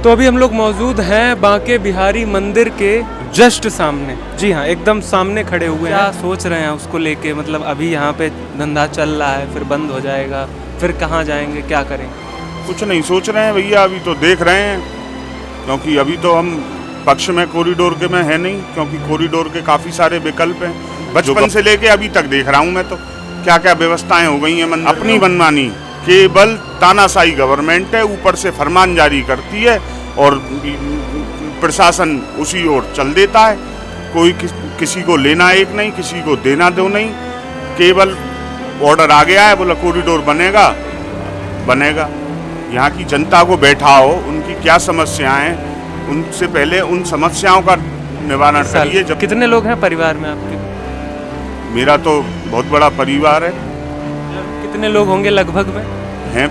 तो अभी हम लोग मौजूद हैं बांके बिहारी मंदिर के जस्ट सामने। जी हाँ, एकदम सामने खड़े हुए हैं। क्या सोच रहे हैं उसको लेके? मतलब अभी यहाँ पे धंधा चल रहा है, फिर बंद हो जाएगा, फिर कहाँ जाएंगे, क्या करेंगे? कुछ नहीं सोच रहे हैं भैया, अभी तो देख रहे हैं, क्योंकि अभी तो हम पक्ष में कॉरिडोर के में है नहीं, क्योंकि कॉरिडोर के काफ़ी सारे विकल्प हैं। बचपन से लेके अभी तक देख रहा हूँ मैं, तो क्या क्या व्यवस्थाएं हो गई हैं। अपनी मनमानी, केवल तानाशाही गवर्नमेंट है, ऊपर से फरमान जारी करती है और प्रशासन उसी ओर चल देता है। कोई किसी को लेना एक नहीं, किसी को देना दो नहीं, केवल ऑर्डर आ गया है, बोला कॉरिडोर बनेगा बनेगा। यहाँ की जनता को बैठाओ, उनकी क्या समस्याएं हैं, उनसे पहले उन समस्याओं का निवारण करिए। जब कितने लोग हैं परिवार में आपके? मेरा तो बहुत बड़ा परिवार है। कितने लोग होंगे लगभग में? हैं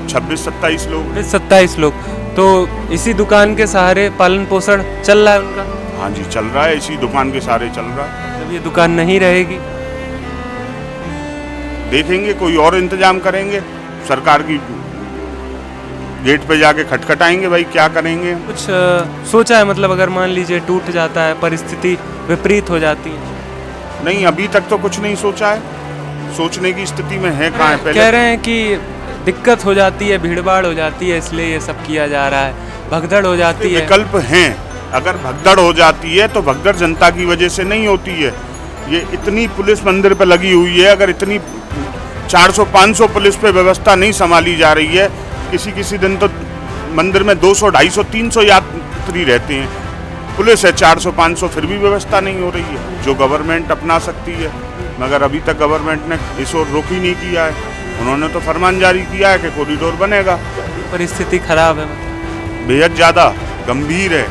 26-27 लोग। 27 लोग। तो इसी दुकान के सहारे पालन पोषण चल रहा है उनका? हाँ जी, चल रहा है, इसी दुकान के सहारे चल रहा है। जब ये दुकान नहीं रहेगी देखेंगे, कोई और इंतजाम करेंगे। सरकार की गेट पे जाके खटखटाएंगे, भाई क्या करेंगे। कुछ सोचा है? मतलब अगर मान लीजिए टूट जाता है, परिस्थिति विपरीत हो जाती है? नहीं, अभी तक तो कुछ नहीं सोचा है। सोचने की स्थिति में है कहाँ है। पहले कह रहे हैं कि दिक्कत हो जाती है, भीड़भाड़ हो जाती है, इसलिए ये सब किया जा रहा है, भगदड़ हो जाती है। विकल्प हैं। अगर भगदड़ हो जाती है तो भगदड़ जनता की वजह से नहीं होती है। ये इतनी पुलिस मंदिर पे लगी हुई है, अगर इतनी 400-500 पुलिस पे व्यवस्था नहीं संभाली जा रही है, किसी दिन तो मंदिर में 200, 250, 300 यात्री रहते हैं, पुलिस है 400-500, फिर भी व्यवस्था नहीं हो रही है, जो गवर्नमेंट अपना सकती है। मगर अभी तक गवर्नमेंट ने इस ओर रुख ही नहीं किया है। उन्होंने तो फरमान जारी किया है कि कॉरिडोर बनेगा। परिस्थिति खराब है, बेहद ज़्यादा गंभीर है,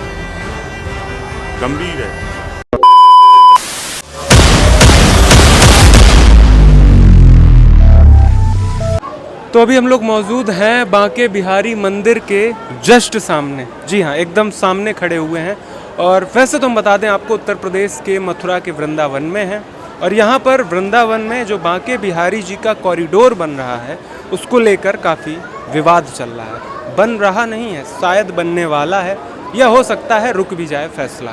गंभीर है। तो अभी हम लोग मौजूद हैं बांके बिहारी मंदिर के जस्ट सामने। जी हाँ, एकदम सामने खड़े हुए हैं। और वैसे तो हम बता दें आपको, उत्तर प्रदेश के मथुरा के वृंदावन में हैं। और यहाँ पर वृंदावन में जो बांके बिहारी जी का कॉरिडोर बन रहा है, उसको लेकर काफ़ी विवाद चल रहा है। बन रहा नहीं है, शायद बनने वाला है, या हो सकता है रुक भी जाए फैसला।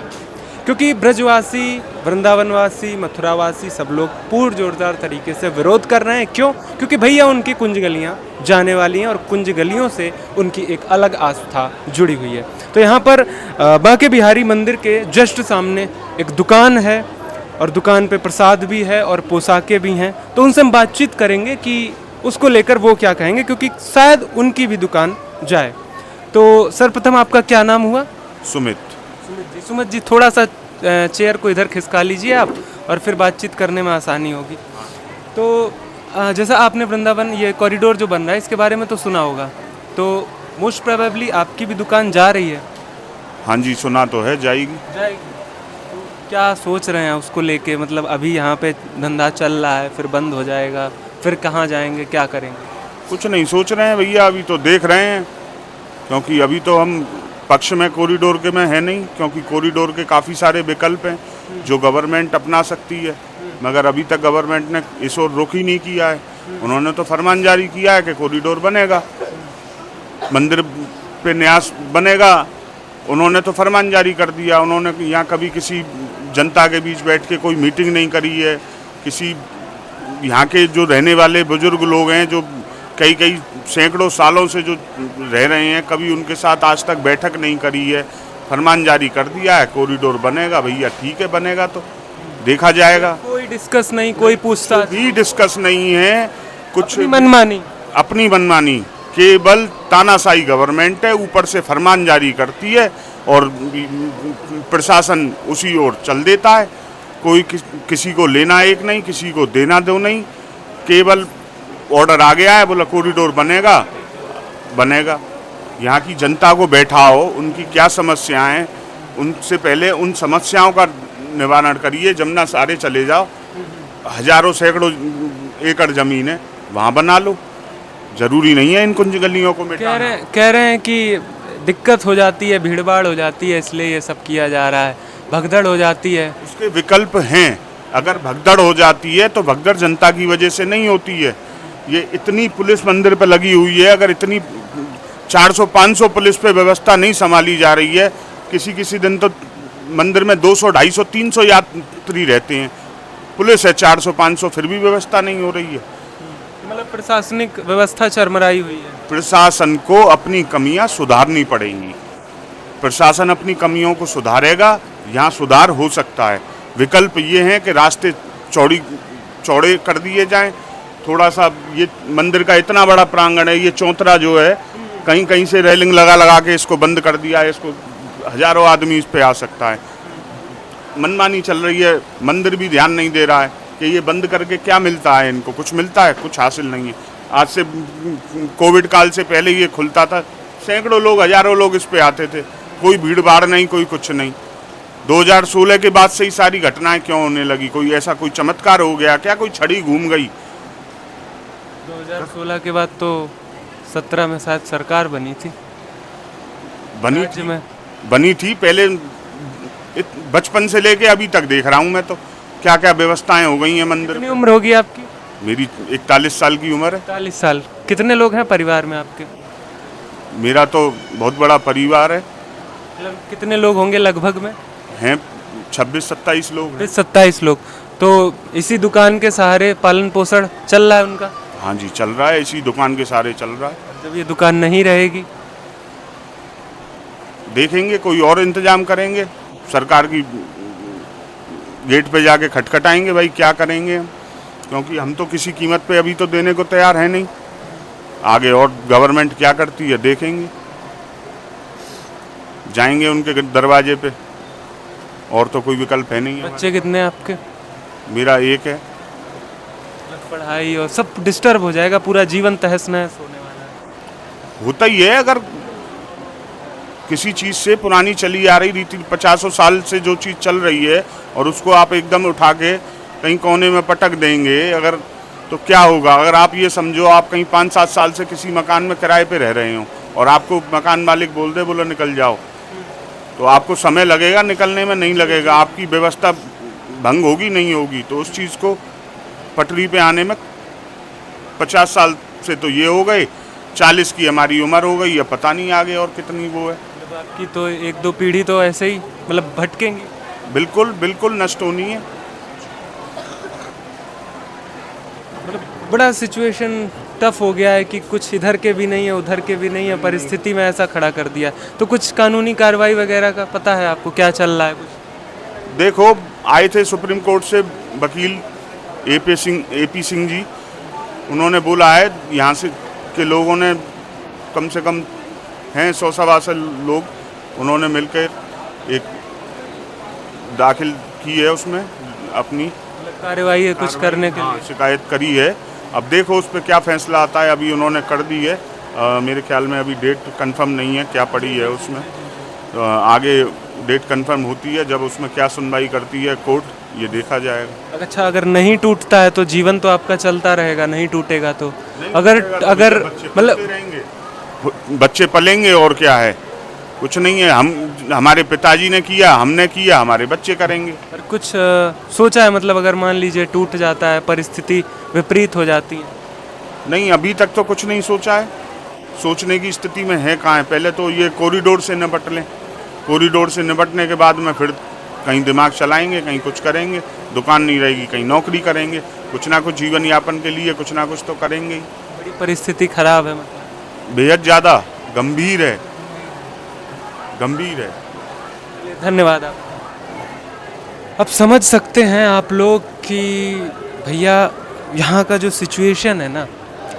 क्योंकि ब्रजवासी, वृंदावनवासी, मथुरावासी सब लोग पूर्ण जोरदार तरीके से विरोध कर रहे हैं। क्यों? क्योंकि भैया उनकी कुंज गलियाँ जाने वाली हैं और कुंज गलियों से उनकी एक अलग आस्था जुड़ी हुई है। तो यहाँ पर बांके बिहारी मंदिर के जस्ट सामने एक दुकान है और दुकान पे प्रसाद भी है और पोशाकें भी हैं। तो उनसे हम बातचीत करेंगे कि उसको लेकर वो क्या कहेंगे, क्योंकि शायद उनकी भी दुकान जाए। तो सर्वप्रथम आपका क्या नाम हुआ? सुमित। सुमित जी, थोड़ा सा चेयर को इधर खिसका लीजिए आप, और फिर बातचीत करने में आसानी होगी। तो जैसा आपने वृंदावन ये कॉरिडोर जो बन रहा है, इसके बारे में तो सुना होगा, तो मोस्ट प्रोबेबली आपकी भी दुकान जा रही है? हाँ जी, सुना तो है, जाएगी। तो क्या सोच रहे हैं उसको लेके? मतलब अभी यहाँ पे धंधा चल रहा है, फिर बंद हो जाएगा, फिर कहाँ जाएंगे, क्या करेंगे? कुछ नहीं सोच रहे हैं भैया, अभी तो देख रहे हैं, क्योंकि अभी तो हम पक्ष में कॉरिडोर के में है नहीं, क्योंकि कॉरिडोर के काफ़ी सारे विकल्प हैं जो गवर्नमेंट अपना सकती है। मगर अभी तक गवर्नमेंट ने इस ओर रुख ही नहीं किया है। उन्होंने तो फरमान जारी किया है कि कॉरिडोर बनेगा, मंदिर पे न्यास बनेगा। उन्होंने तो फरमान जारी कर दिया। उन्होंने यहाँ कभी किसी जनता के बीच बैठ के कोई मीटिंग नहीं करी है। किसी यहाँ के जो रहने वाले बुजुर्ग लोग हैं, जो कई सैकड़ों सालों से जो रह रहे हैं, कभी उनके साथ आज तक बैठक नहीं करी है। फरमान जारी कर दिया है, कॉरिडोर बनेगा। भैया ठीक है, बनेगा तो देखा जाएगा। कोई डिस्कस नहीं, कोई पूछताछ भी डिस्कस नहीं है, कुछ अपनी मनमानी, केवल तानाशाही गवर्नमेंट है, ऊपर से फरमान जारी करती है और प्रशासन उसी ओर चल देता है। कोई किसी को लेना एक नहीं, किसी को देना दो नहीं, केवल ऑर्डर आ गया है, बोला कॉरिडोर बनेगा बनेगा। यहाँ की जनता को बैठाओ, उनकी क्या समस्याएं हैं, उनसे पहले उन समस्याओं का निवारण करिए। जमुना सारे चले जाओ, हजारों सैकड़ों एकड़ ज़मीन है, वहाँ बना लो। जरूरी नहीं है इन कुंज गलियों को मिटाना। कह रहे हैं कि दिक्कत हो जाती है, भीड़भाड़ हो जाती है, इसलिए ये सब किया जा रहा है, भगदड़ हो जाती है। उसके विकल्प हैं। अगर भगदड़ हो जाती है तो भगदड़ जनता की वजह से नहीं होती है। ये इतनी पुलिस मंदिर पे लगी हुई है, अगर इतनी 400-500 पुलिस पे व्यवस्था नहीं संभाली जा रही है। किसी किसी दिन तो मंदिर में 200, 250, 300 यात्री रहते हैं, पुलिस है 400-500, फिर भी व्यवस्था नहीं हो रही है। मतलब प्रशासनिक व्यवस्था चरमराई हुई है। प्रशासन को अपनी कमियां सुधारनी पड़ेंगी। प्रशासन अपनी कमियों को सुधारेगा, यहाँ सुधार हो सकता है। विकल्प ये हैं कि रास्ते चौड़े कर दिए जाएं। थोड़ा सा ये मंदिर का इतना बड़ा प्रांगण है, ये चौतरा जो है कहीं कहीं से रेलिंग लगा के इसको बंद कर दिया है। इसको हजारों आदमी इस पे आ सकता है। मनमानी चल रही है, मंदिर भी ध्यान नहीं दे रहा है कि ये बंद करके क्या मिलता है इनको। कुछ मिलता है, कुछ हासिल नहीं है। आज से कोविड काल से पहले ये खुलता था, सैकड़ों लोग, हजारों लोग इस पे आते थे, कोई भीड़ भाड़ नहीं, कोई कुछ नहीं। 2016 के बाद से ही सारी घटनाएं क्यों होने लगी? कोई ऐसा कोई चमत्कार हो गया क्या? कोई छड़ी घूम गई? 2016 के बाद तो 17 में शायद सरकार बनी थी। राज्य में बनी थी पहले। बचपन से लेके अभी तक देख रहा हूँ मैं तो क्या क्या व्यवस्थाएं हो गई हैं मंदिर कितनी में। उम्र होगी आपकी? मेरी 41 साल की उम्र है। 41 साल। कितने लोग हैं परिवार में आपके? मेरा तो बहुत बड़ा परिवार है, मतलब कितने लोग होंगे लगभग में? हैं 26-27 लोग हैं। 27 लोग। तो इसी दुकान के सहारे पालन पोषण चल रहा है उनका? हाँ जी, चल रहा है, इसी दुकान के सहारे चल रहा है। जब ये दुकान नहीं रहेगी देखेंगे, कोई और इंतजाम करेंगे। सरकार की गेट पे जाके खटखटाएंगे, भाई क्या करेंगे हम, क्योंकि हम तो किसी कीमत पे अभी तो देने को तैयार है नहीं। आगे और गवर्नमेंट क्या करती है देखेंगे, जाएंगे उनके दरवाजे पे, और तो कोई विकल्प है नहीं। बच्चे कितने हैं आपके? मेरा एक है। पढ़ाई और सब डिस्टर्ब हो जाएगा, पूरा जीवन तहस नहस होने वाला है। होता ही है, अगर किसी चीज़ से पुरानी चली आ रही रीति 50 साल से जो चीज़ चल रही है और उसको आप एकदम उठा के कहीं कोने में पटक देंगे अगर, तो क्या होगा? अगर आप ये समझो आप कहीं 5-7 साल से किसी मकान में किराए पे रह रहे हो और आपको मकान मालिक बोला निकल जाओ, तो आपको समय लगेगा निकलने में, नहीं लगेगा। आपकी व्यवस्था भंग होगी नहीं होगी, तो उस चीज़ को पटरी पे आने में 50 साल से तो ये हो गए, 40 की हमारी उम्र हो गई, अब पता नहीं आगे और कितनी वो है। मतलब आपकी तो 1-2 पीढ़ी तो ऐसे ही मतलब भटकेंगी। बिल्कुल बिल्कुल नष्ट होनी है। मतलब बड़ा सिचुएशन टफ हो गया है कि कुछ इधर के भी नहीं है उधर के भी नहीं है, परिस्थिति में ऐसा खड़ा कर दिया। तो कुछ कानूनी कार्रवाई वगैरह का पता है आपको, क्या चल रहा है कुछ? देखो, आए थे सुप्रीम कोर्ट से वकील एपी सिंह जी, उन्होंने बोला है यहाँ से के लोगों ने कम से कम हैं 100-125 लोग, उन्होंने मिलकर एक दाखिल की है उसमें अपनी कार्रवाई है कुछ करने के लिए। शिकायत करी है। अब देखो उस पर क्या फैसला आता है। अभी उन्होंने कर दी है, मेरे ख्याल में अभी डेट कंफर्म नहीं है क्या पड़ी है उसमें। आगे डेट कंफर्म होती है, जब उसमें क्या सुनवाई करती है कोर्ट, ये देखा जाएगा। अच्छा, अगर नहीं टूटता है तो जीवन तो आपका चलता रहेगा, नहीं टूटेगा तो अगर मतलब बच्चे पलेंगे और क्या है, कुछ नहीं है। हमारे पिताजी ने किया, हमने किया, हमारे बच्चे करेंगे। और कुछ सोचा है मतलब अगर मान लीजिए टूट जाता है, परिस्थिति विपरीत हो जाती है? नहीं, अभी तक तो कुछ नहीं सोचा है। सोचने की स्थिति में है कहाँ है। पहले तो ये कॉरिडोर से निपट लें, कॉरिडोर से निपटने के बाद में फिर कहीं दिमाग चलाएंगे, कहीं कुछ करेंगे। दुकान नहीं रहेगी, कहीं नौकरी करेंगे, कुछ ना कुछ जीवन यापन के लिए कुछ ना कुछ तो करेंगे ही। बड़ी परिस्थिति खराब है मतलब? बेहद ज़्यादा गंभीर है, गंभीर है। धन्यवाद आप। अब समझ सकते हैं आप लोग कि भैया यहाँ का जो सिचुएशन है ना,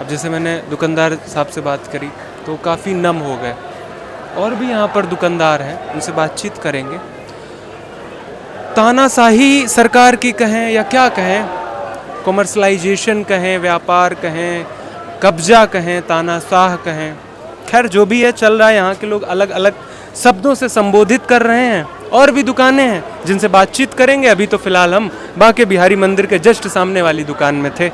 अब जैसे मैंने दुकानदार साहब से बात करी तो काफ़ी नम हो गए, और भी यहाँ पर दुकानदार हैं, उनसे बातचीत करेंगे। तानाशाही सरकार की कहें या क्या कहें, कॉमर्शलाइजेशन कहें, व्यापार कहें, कब्जा कहें, तानाशाह कहें, खैर जो भी है चल रहा है। यहाँ के लोग अलग अलग शब्दों से संबोधित कर रहे हैं। और भी दुकानें हैं जिनसे बातचीत करेंगे। अभी तो फिलहाल हम बांके बिहारी मंदिर के जस्ट सामने वाली दुकान में थे।